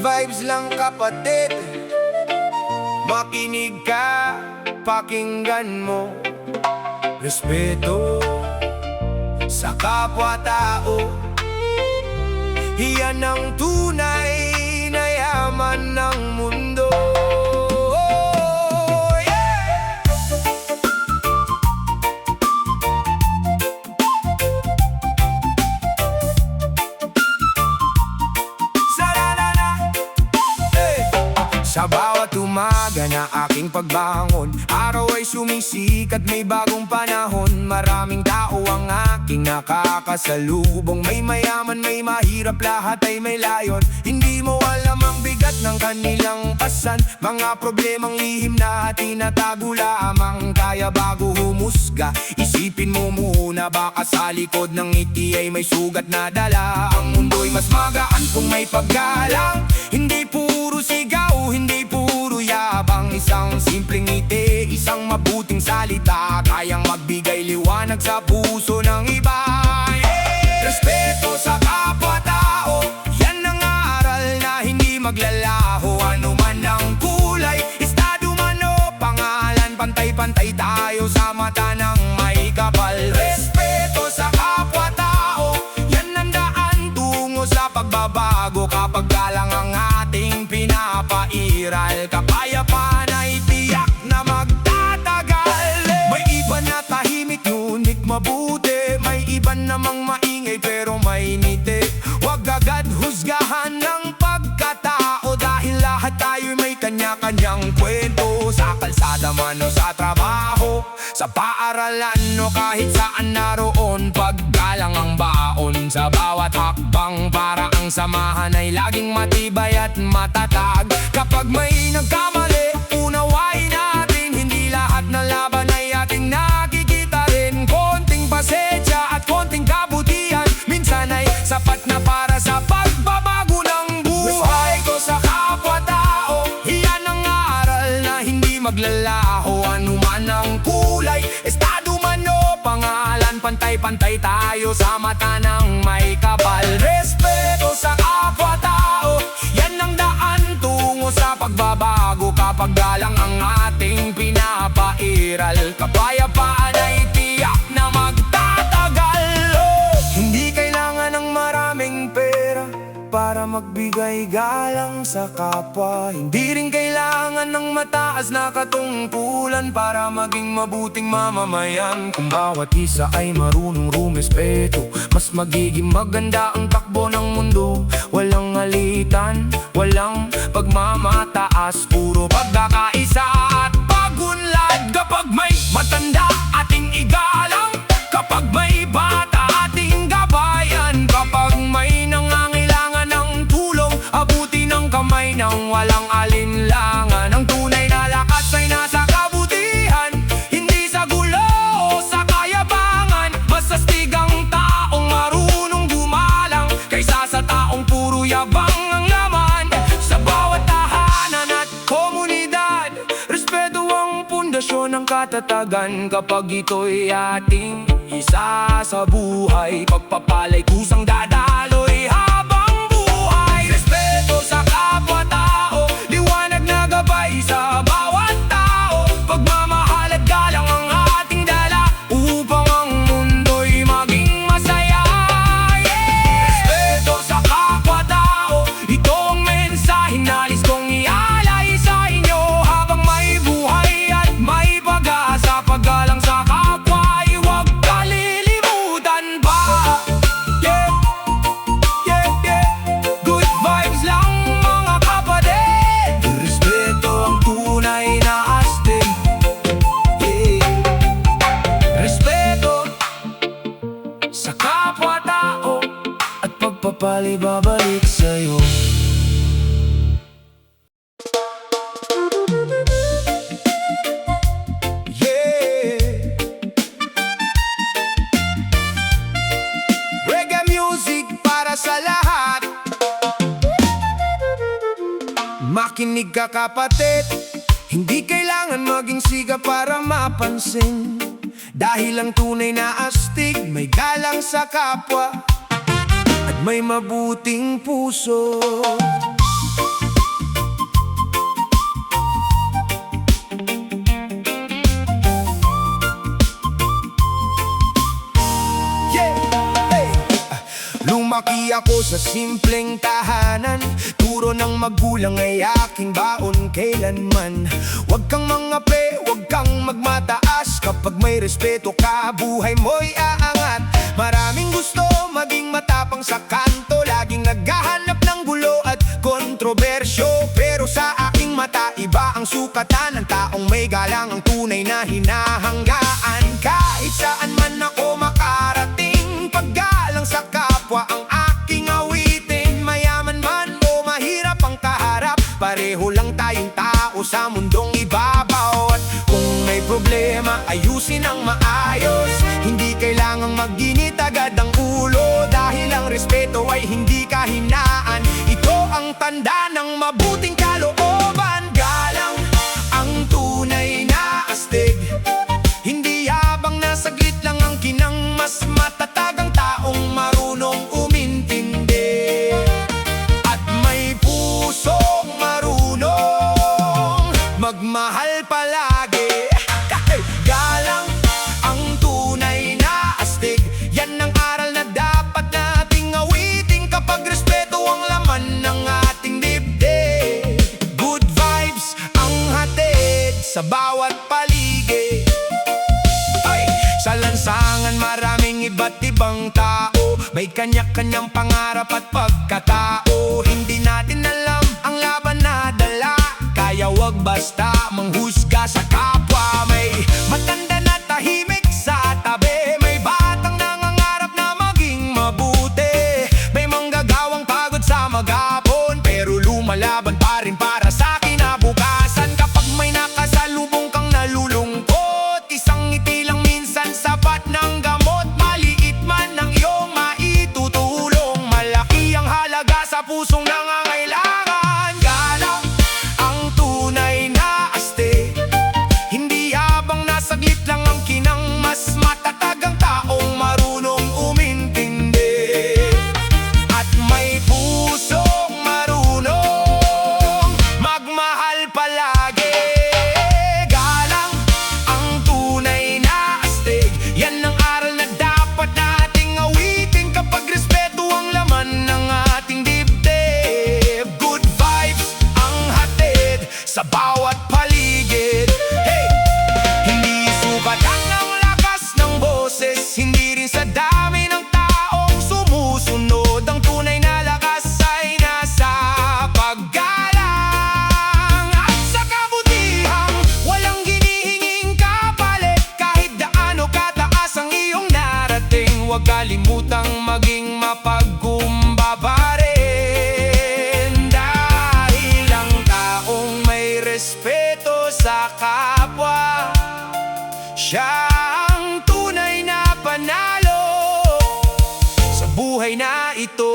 vibes lang kapatid. Makinig ka, pakinggan mo. Respeto sa kapwa-tao, iyan ang tunay na yaman ng mundo. Sa bawat umaga na aking pagbangon, araw ay sumisikat, may bagong panahon. Maraming tao ang aking nakakasalubong. May mayaman, may mahirap, lahat ay may layon. Hindi mo alam ang bigat ng kanilang pasan, mga problemang lihim na tinatago lamang. Kaya bago humusga, isipin mo muna, baka sa likod ng ngiti ay may sugat na dala. Ang mundo'y mas magaan kung may paggalang, hindi puro sigaw, hindi puro yabang. Isang simpleng ngiti, isang mabuting salita, kayang magbigay liwanag sa puso ng iba. Respeto sa kapwa-tao, yan ang aral na hindi maglalaho. Ano man ang kulay, estado man o pangalan, pantay-pantay tayo sa mata ng may kapal. Respeto sa kapwa-tao, yan ang daan tungo sa pagbabago. Kapag galang ang ating pinapairal, kapayapaan ay tiyak na magtatagal. May iba na tahimik ngunit mabuti, may iba namang maingay pero may ngiti. Huwag agad husgahan ng pagkatao, dahil lahat tayo may kanya-kanyang kwento. Sa kalsada man o sa trabaho, sa paaralan o kahit saan naroon, paggalang ang baon. Sa bawat hakbang para ang samahan ay laging matibay at matatag. Kapag may nagkamali, unawain natin, hindi lahat ng laban ay ating nakikita rin. Konting pasensya at konting kabutihan, minsan ay sapat na para sa pagbabago ng buhay. Respeto sa kapwa-tao, iyan ang aral na hindi maglalaho. Ano man ang kulay, estado man o pangalan, pantay-pantay tayo sa mata ng may kapal. Respeto sa kapwa-tao, yan ang daan tungo sa pagbabago. Kapag galang ang ating pinapairal, kapayapaan ay tiyak na magtatagal. Hindi kailangan ng maraming pera para magbigay galang sa kapwa. Hindi rin kailangan ng mataas na katungkulan para maging mabuting mamamayan. Kung bawat isa ay marunong rumespeto, mas magiging maganda ang takbo ng mundo. Walang alitan, walang pagmamataas, puro pagkakaisa at pagunlad. Kapag may matanda, ating igalang. Kapag may bata, ating gabayan. Kapag may nangangailangan ng tulong, abuti ng kamay ng walang alinlangan. Ang tunay na lakas ay nasa kabutihan, hindi sa gulo o sa kayabangan. Mas astig ang taong marunong gumalang, kaysa sa taong puro yabang ang laman. Sa bawat tahanan at komunidad, respeto ang pundasyon ng katatagan. Kapag ito'y ating isa sa buhay, pagpapalay kusang dadaloy habang buhay. Respeto sa kapwa-tao, liwanag na gabay sa bawat tao. Pagmamahal at galang ang ating dala, upang ang mundo'y maging masaya. Respeto sa kapwa-tao, ito ang mensahe nais kong ialay sa inyo. Habang may buhay at may pag-asa, paggalang sa kapwa ay huwag kalilimutan pa. Yeah, yeah, yeah. Good vibes lang mga kapatid. Respeto ang tunay na astig. Yeah. Respeto sa kapwa-tao at pagpapali babalik sa'yo. Yeah. Reggae music para sa lahat. Makinig ka kapatid, hindi kailangan maging siga para mapansin. Dahil ang tunay na astig, may galang sa kapwa at may mabuting puso. Lumaki ako sa simpleng tahanan, turo ng magulang ay aking baon kailanman. Huwag kang mangape, huwag kang magmataas, kapag may respeto ka, buhay mo'y aangat. Maraming gusto maging matapang sa kanto, laging naghahanap ng gulo at kontrobersyo. Pero sa aking mata, iba ang sukatan ng taong may galang, ang tunay na hinahanggaan. Kahit saan man ako makarating, paggalang sa kapwa ang aking awitin. Mayaman man o mahirap ang kaharap, pareho lang tayong tao sa mundong ibabaw. At kung may problema, ayusin ang maayos, hindi kailangang mag-init agad ang ulo, dahil ang respeto ay hindi kahinaan. Ito ang tanda ng mabuting kalooban. Galang ang tunay na astig, hindi yabang na saglit lang ang kinang, mas matatag ang taong marunong umintindi at may pusong marunong magmahal palagi. Galang ang tunay na astig, yan ang aral na dapat nating awitin, kapag respeto ang laman ng ating dibdib. Good vibes ang hatid sa bawat paligid. Sa lansangan maraming iba't ibang tao, may kanya-kanyang pangarap at pagkatao. Hindi natin alam ang laban na dala, kaya wag basta manghusga sa kapwa. May matanda na tahimik sa tabi, may batang nangangarap na maging mabuti, may manggagawang pagod sa maghapon, pero lumalaban pa rin para sa kinabukasan. Kapag may nakasalubong kang nalulungkot, isang ngiti lang minsan sapat ng gamot. Maliit man ang iyong maitutulong, malaki ang halaga sa pusong nangangailangan. Galang ang tunay na astig, hindi yabang na saglit lang ang kinang, mas matatag ang taong marunong umintindi at may pusong marunong magmahal palagi. Galang ang tunay na astig, yan ang aral na dapat nating awitin, kapag respeto ang laman ng ating dibdib. Good vibes ang hatid sa bawat paligid. Hey! Hindi sukatan ang lakas ng boses, hindi rin sa dami ng taong sumusunod. Ang tunay na lakas ay nasa paggalang at sa kabutihang walang hinihinging kapalit. Kahit gaano kataas ang iyong narating, huwag kalimutang maging mapagkumbaba rin, dahil ang taong may respeto sa kapwa, siya ang tunay na panalo sa buhay na ito.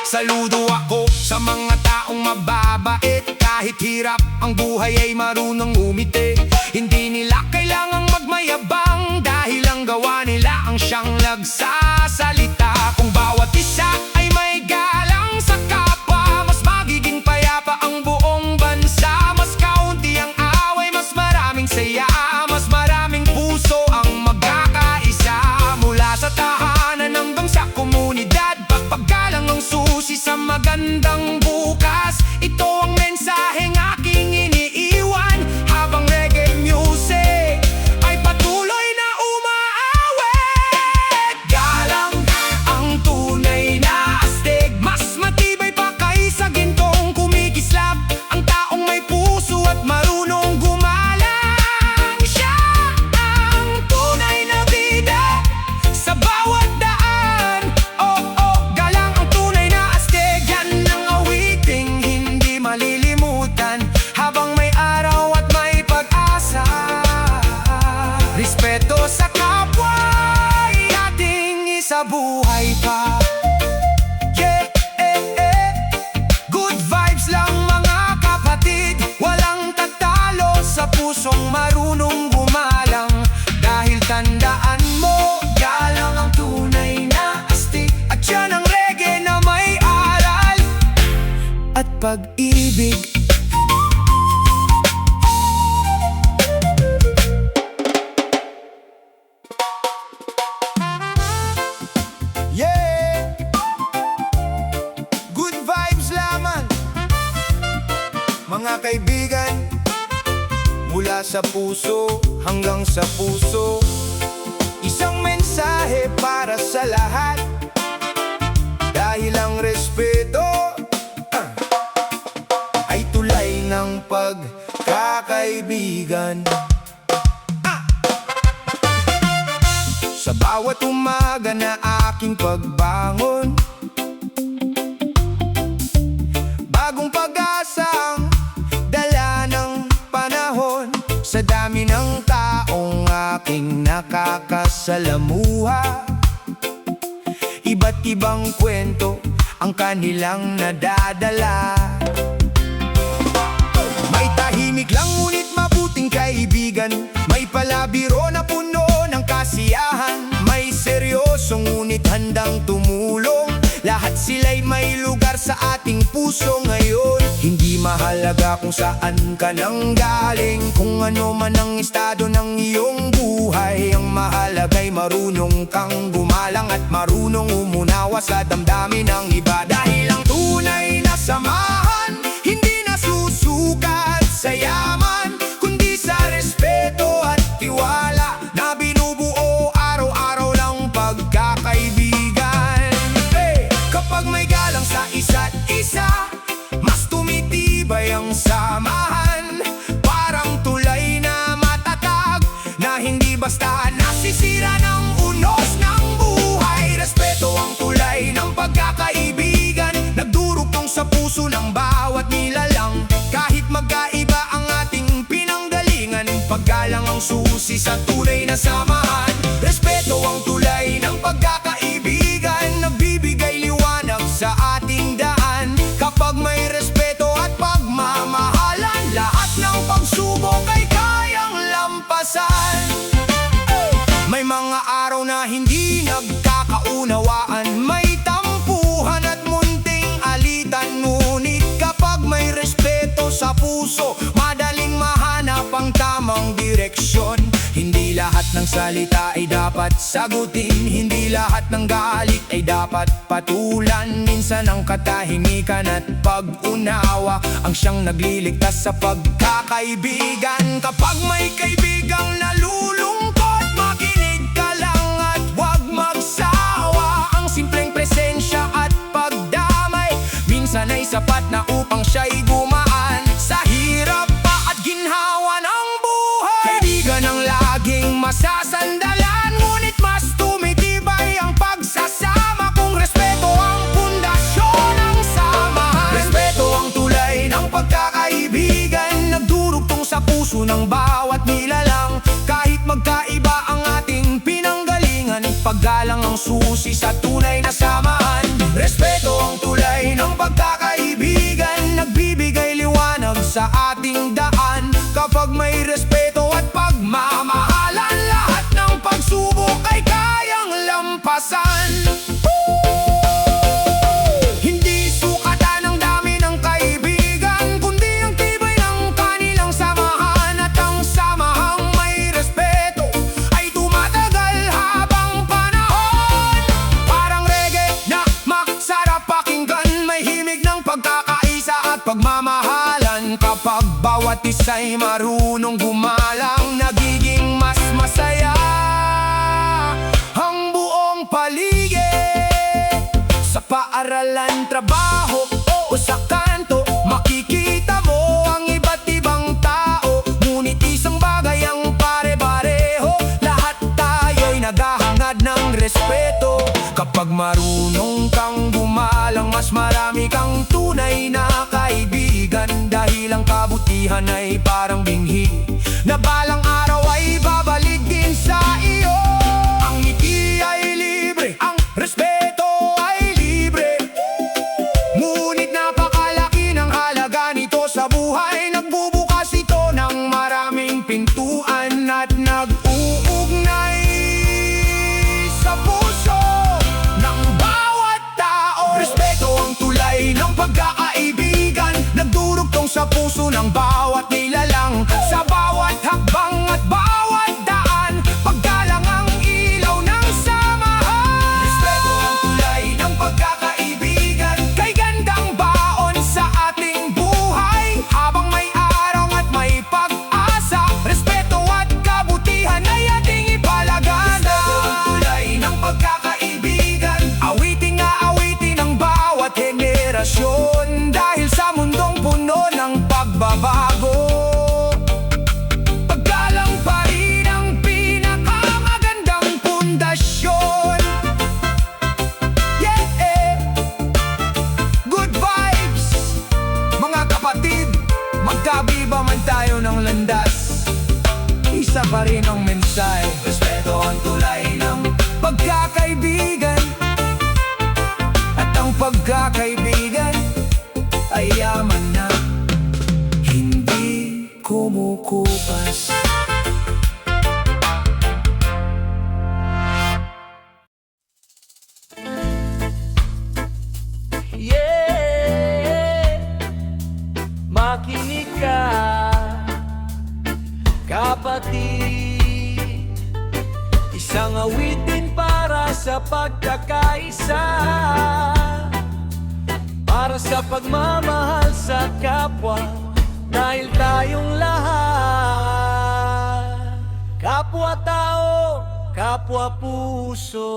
Saludo ako sa mga taong mababait, kahit hirap ang buhay ay marunong umiti. Hindi nila kailangang magmayabang, dahil ang gawa nila ang siyang nagsasalita. Kung bawat isa ay may galang sa kapwa, mas magiging payapa ang buong bansa. Mas kaunti ang away, mas maraming saya, mas maraming puso ang magkakaisa. Mula sa tahanan hanggang sa komunidad, pagpagalang ang susi sa magandang bukas. Ito ang mensaheng aking iniiwan, habang reggae music ay patuloy na umaawit. Galang ang tunay na astig, mas matibay pa kaysa gintong kumikislap. Ang taong may puso at marunong gumalang, siya ang tunay na bida sa bawat daan. Oh, oh, galang ang tunay na astig, yan ang awiting hindi malilimutan, habang may araw at may pag-asa. Respeto sa kapwa ay ating isabuhay pa. Yeah, good vibes lang mga kapatid, walang tatalo sa pusong marunong gumalang. Dahil tandaan mo, galang ang tunay na astig, at yan ang reggae na may aral at pag-ibig. Yeah! mga kaibigan, mula sa puso hanggang sa puso, isang mensahe para sa lahat. Dahil ang respeto ay tulay ng pagkakaibigan. Sa bawat umaga na aking pagbangon, bagong pag-asa ang dala ng panahon. Sa dami ng taong aking nakakasalamuha, iba't ibang kwento ang kanilang nadadala. May tahimik lang ngunit mabuting kaibigan, may palabiro na puno ng kasiyahan, may seryosong ngunit handang tumulong. Lahat sila'y may lugar sa ating puso ngayon. Hindi mahalaga kung saan ka nang galing, kung ano man ang estado ng iyong buhay. Ang mahalaga'y marunong kang gumalang at marunong umunawa sa damdamin ng iba. Dahil ang tunay na samahan hindi nasusukat sa yaman, kundi sa respeto at tiwala na binubuo araw-araw ng pagkakaibigan. Kapag may galang sa isa't isa, mas tumitibay ang samahan. Parang tulay na matatag na hindi basta nasisira ng unos ng buhay. Respeto ang tulay ng pagkakaibigan, nagdurugtong sa puso ng bawat nilalang. Kahit magkaiba ang ating pinanggalingan, paggalang ang susi sa tunay na samahan. Respeto ang tulay ng pagkakaibigan, nagbibigay liwanag sa ating daan. Kapag may respeto at pagmamahalan, lahat ng pagsubok ay kayang lampasan. May mga araw na hindi nagkakaunawaan, may tampuhan at munting alitan. Ngunit kapag may respeto sa puso, madaling mahanap ang tamang direksyon. Hindi lahat ng salita ay dapat sagutin, hindi lahat ng galit ay dapat patulan. Minsan ang katahimikan at pag-unawa ang siyang nagliligtas sa pagkakaibigan. Kapag may kaibigang nalulungkot, makinig ka lang at huwag magsawa. Ang simpleng presensya at pagdamay minsan ay sapat na upang siya'y gumaan sa hirap pa at ginhawa ng buhay. Kaibigan ang laging masasandalan, ngunit mas tumitibay ang pagsasama kung respeto ang pundasyon ng samahan. Respeto ang tulay ng pagkakaibigan, nagdurugtong sa puso ng bawat nilalang. Kahit magkaiba ang ating pinanggalingan, paggalang ang susi sa tunay na samahan. Respeto ang tulay ng pagkakaibigan, nagbibigay liwanag sa ating daan. Kapag may respeto at pagmamahalan, lahat ng pagsubok ay kayang lampasan. Hindi sukatan ang dami ng kaibigan, kundi ang tibay ng kanilang samahan. At ang samahang may respeto ay tumatagal habang panahon. Parang reggae na masarap pakinggan, may himig ng pagkakaisa at pagmamahalan. Kapag bawat isa'y marunong gumalang, nagiging mas masaya ang buong paligid. Sa paaralan, trabaho o sa kanto, makikita mo ang iba't ibang tao. Ngunit isang bagay ang pare-pareho, lahat tayo'y naghahangad ng respeto. Kapag marunong kang gumalang, mas marami kang tunay na kaibigan. Dahil ang kabutihan ay parang binhi na balang araw ay babalik din sa iyo. Ang ngiti ay libre, ang respeto ay libre, ngunit napakalaki ng halaga nito sa buhay. Nagbubukas ito ng maraming pintuan at nag-uugnay sa puso ng bawat tao. Respeto ang tulay ng pagkakaibigan, nagdurugtong sa puso ng bawat nilalang. Sa bawat hakbang at bawat daan, paggalang ang ilaw ng samahan. Respeto ang tulay ng pagkakaibigan, kay gandang baon sa ating buhay. Habang may pa rin ang mensahe. Respeto ang tulay ng pagkakaibigan, at ang pagkakaibigan ay yaman na hindi kumukupas. Makinig ka, kapatid. Isang awitin para sa pagkakaisa, para sa pagmamahal sa kapwa, dahil tayong lahat kapwa-tao, kapwa-puso.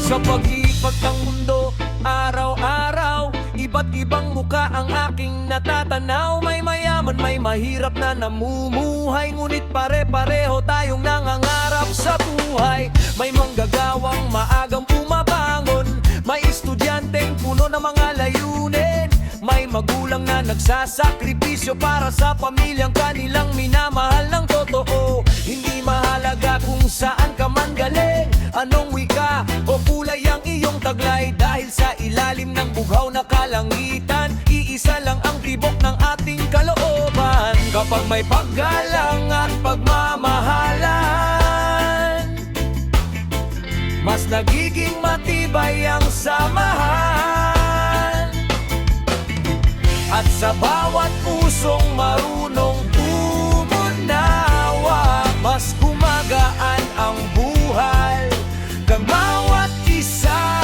Sa pag-iipag ng mundo, araw-araw, iba't ibang muka ang aking natatanaw. May mayaman, may mahirap na namumuhay, ngunit pare-pareho tayong nangangarap sa buhay. May manggagawang maagang bumabangon, may estudyanteng puno ng mga layunin, may magulang na nagsasakripisyo para sa pamilyang kanilang minamahal ng totoo. Hindi mahalaga kung saan ka man galing, anong wika o kulay ang iyong taglay, dahil sa ilalim ng bughaw na kalangitan, iisa lang ang tibok ng ating kalooban. Kapag may paggalang at pagmamahalan, mas nagiging matibay ang samahan. At sa bawat pusong marunong umunawa, mas gumagaan ang buhay ng bawat isa.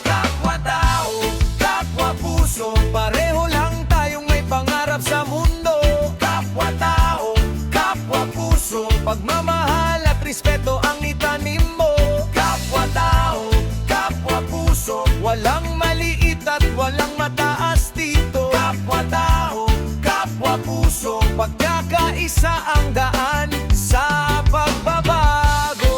Kapwa-tao, kapwa-puso, pareho lang tayong may pangarap sa mundo. Kapwa-tao, kapwa-puso, pagmamahal at respeto ang itanim mo. Kapwa-tao, kapwa-puso, walang maliit at walang mataas dito. Kapwa-tao, kapwa-puso, pagkakaisa ang daan sa pagbabago.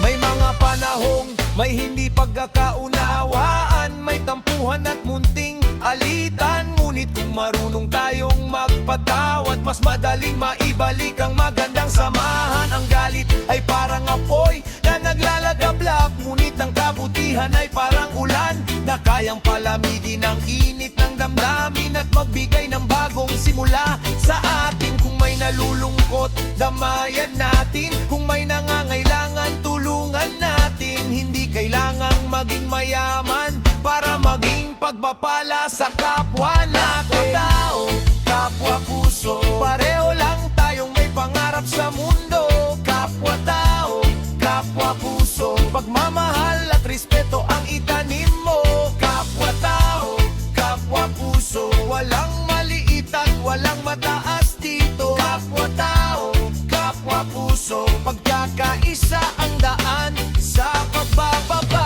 May mga panahong may hindi pagkakaunawaan, may tampuhan at munting alitan, ngunit kung marunong tayong magpatawad, mas madaling maibalik ang magandang samahan. Ang galit ay parang apoy na naglalagablak, ngunit ang kabutihan ay parang ulan na kayang palamigin ang init ng damdamin at magbigay ng bagong simula sa atin. Kung may nalulungkot, damayan natin. Kung may nangangailangan, tulungan natin. Hindi kailangang maging mayaman para maging pagpapala sa kapwa natin. Kapwa-tao, kapwa-puso, pareho lang tayong may pangarap sa mundo. Kapwa-tao, kapwa-puso, pagmamahal at respeto ang itanim mo. Kapwa-tao, kapwa-puso, walang maliit at walang mataas dito. Kapwa-tao, kapwa-puso, pagkakaisa ang daan sa pagbabago.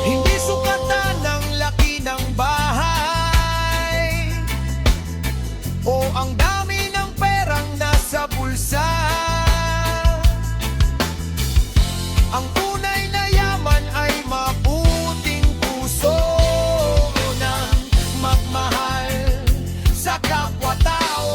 Hindi sukatan ng laki ng bahay o ang dami ng perang nasa bulsa. Ang tunay na yaman ay mabuting puso ng magmahal sa kapwa-tao.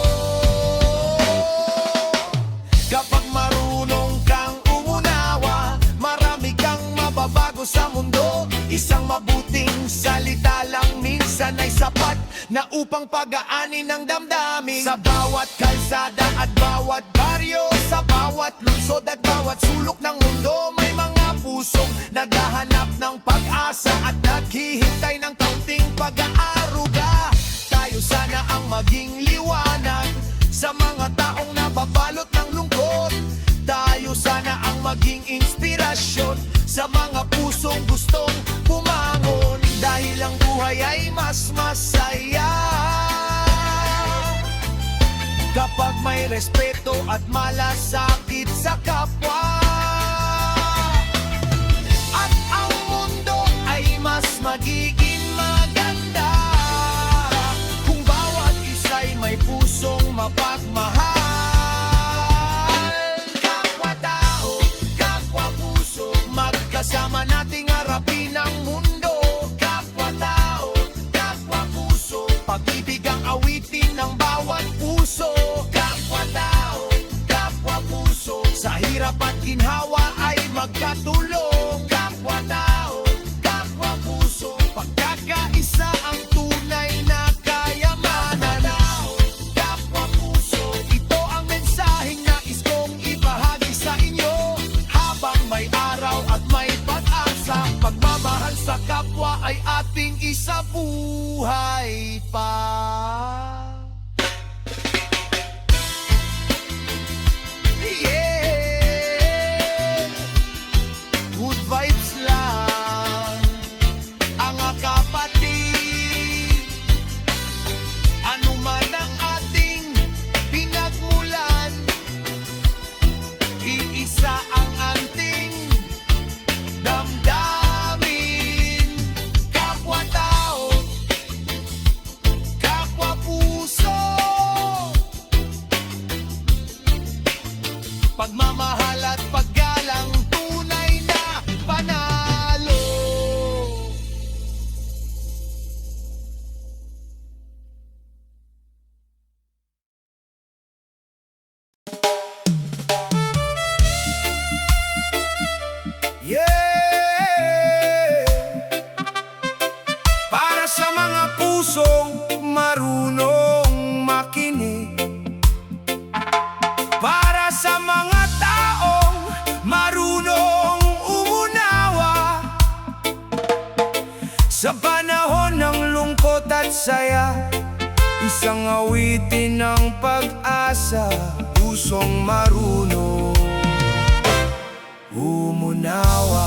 Kapag marunong kang umunawa, marami kang mababago sa mundo. Isang mabuting salita lang minsan ay sapat na upang pagaanin ng damdamin. Sa bawat kalsada at bawat baryo, sa bawat lungsod at bawat sulok ng mundo, may mga pusong naghahanap ng pag-asa at naghihintay ng kaunting pag-aaruga. Tayo sana ang maging liwanag sa mga taong nababalot ng lungkot. Tayo sana ang maging inspirasyon sa mga pusong gustong bumangon. Dahil ang buhay ay mas masaya kapag may respeto at malasakit sa kapwa. At ang mundo ay mas magiging maganda kung bawat isa'y may pusong mapagmahal. Kapwa-tao, kapwa-puso, magkasama nating harapin ang mundo. Kapwa-tao, kapwa-puso, pag-ibig ang awitin ng bawat puso. Kapwa-tao, kapwa-puso, sa hirap at ginhawa ay magkatulong. Kapwa-tao, kapwa-puso, pagkakaisa ang tunay na kayamanan. Kapwa-puso, ito ang mensaheng nais kong ibahagi sa inyo. Habang may araw at may pag-asa, pagmamahal sa kapwa ay ating isabuhay pa. Yeah, good vibes lang ang kapatid. Ano man ang ating pinagmulan, iisa ang ating damdamin. Kapwa-tao, kapwa-puso, pagmamahal at paggalang, tunay na panalo. Yeah! Para sa mga pusong marunong makinig, para sa mga taong marunong umunawa, sa panahon ng lungkot at saya, isang awitin ng pag-asa, pusong marunong umunawa.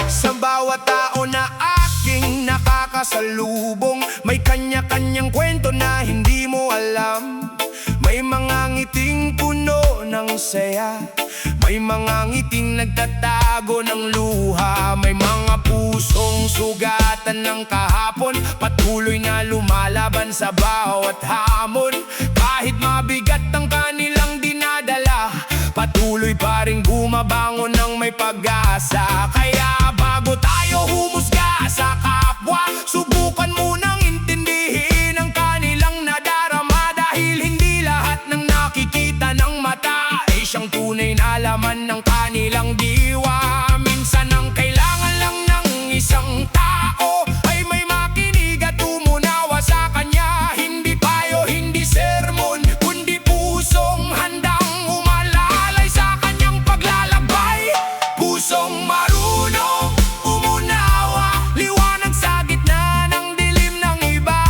Sa bawat tao na aking nakakasalubong, may kanya-kanyang kwento na hindi mo alam. May mga ngiting puno ng saya, may mga ngiting nagtatago ng luha, may mga pusong sugatan ng kahapon, patuloy na lumalaban sa bawat hamon. Kahit mabigat ang kanilang dinadala, patuloy pa rin bumabangon ng may pag-asa. Kaya bago tayo humusga sa kapwa, subukan munang intindihin ang kanilang nadarama. Dahil hindi lahat ng nakikita ng mata ay siyang tunay na laman ng kanilang diwa. Minsan ang kailangan lang ng isang tao ay may makinig at umunawa sa kanya. Hindi payo, hindi sermon, kundi pusong handang umalalay sa kanyang paglalakbay. Pusong marunong umunawa, liwanag sa gitna ng dilim ng iba.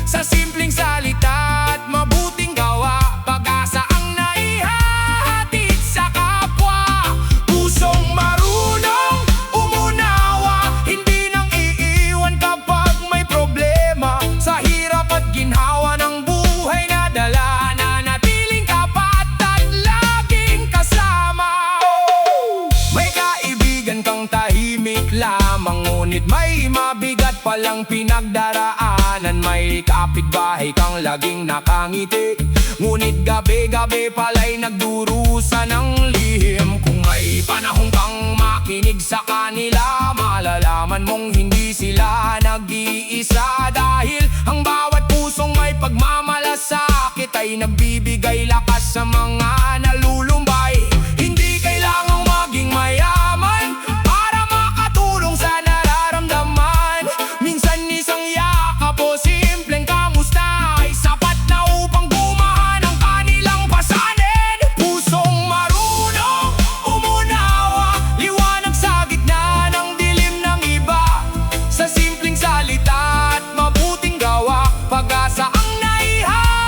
Sa simpleng salita at mabuting gawa, pag-asa ang naihahatid sa kapwa. Pusong marunong umunawa, hindi nang iiwan kapag may problema. Sa hirap at ginhawa ng buhay na dala, nanatiling tapat at laging kasama. May kaibigan kang tahimik lamang, ngunit may mabigat palang pinagdaraanan. May kapitbahay kang laging nakangiti, ngunit gabi-gabi pala'y nagdurusa ng lihim. Kung may panahon kang makinig sa kanila, malalaman mong hindi sila nag-iisa. Dahil ang bawat pusong may pagmamalasakit ay nagbibigay lakas sa mga nalulumbay. Hindi kailangang maging mayaman para makatulong sa nararamdaman. Minsan isang yakap o simpleng kamusta ay sapat na upang gumahan ang kanilang pasanin. Pusong marunong umunawa, liwanag sa gitna ng dilim ng iba. Sa simpleng salita at mabuting gawa, pag-asa ang naihahatid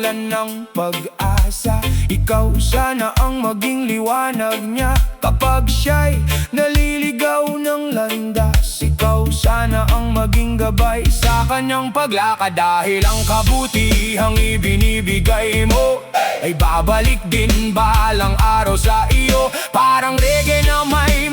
nawawalan ng pag-asa. Ikaw sana ang maging liwanag niya kapag siya'y naliligaw ng landas. Ikaw sana ang maging gabay sa kanyang paglakad. Dahil ang kabutihang ibinibigay mo ay babalik din balang araw sa iyo. Parang reggae na may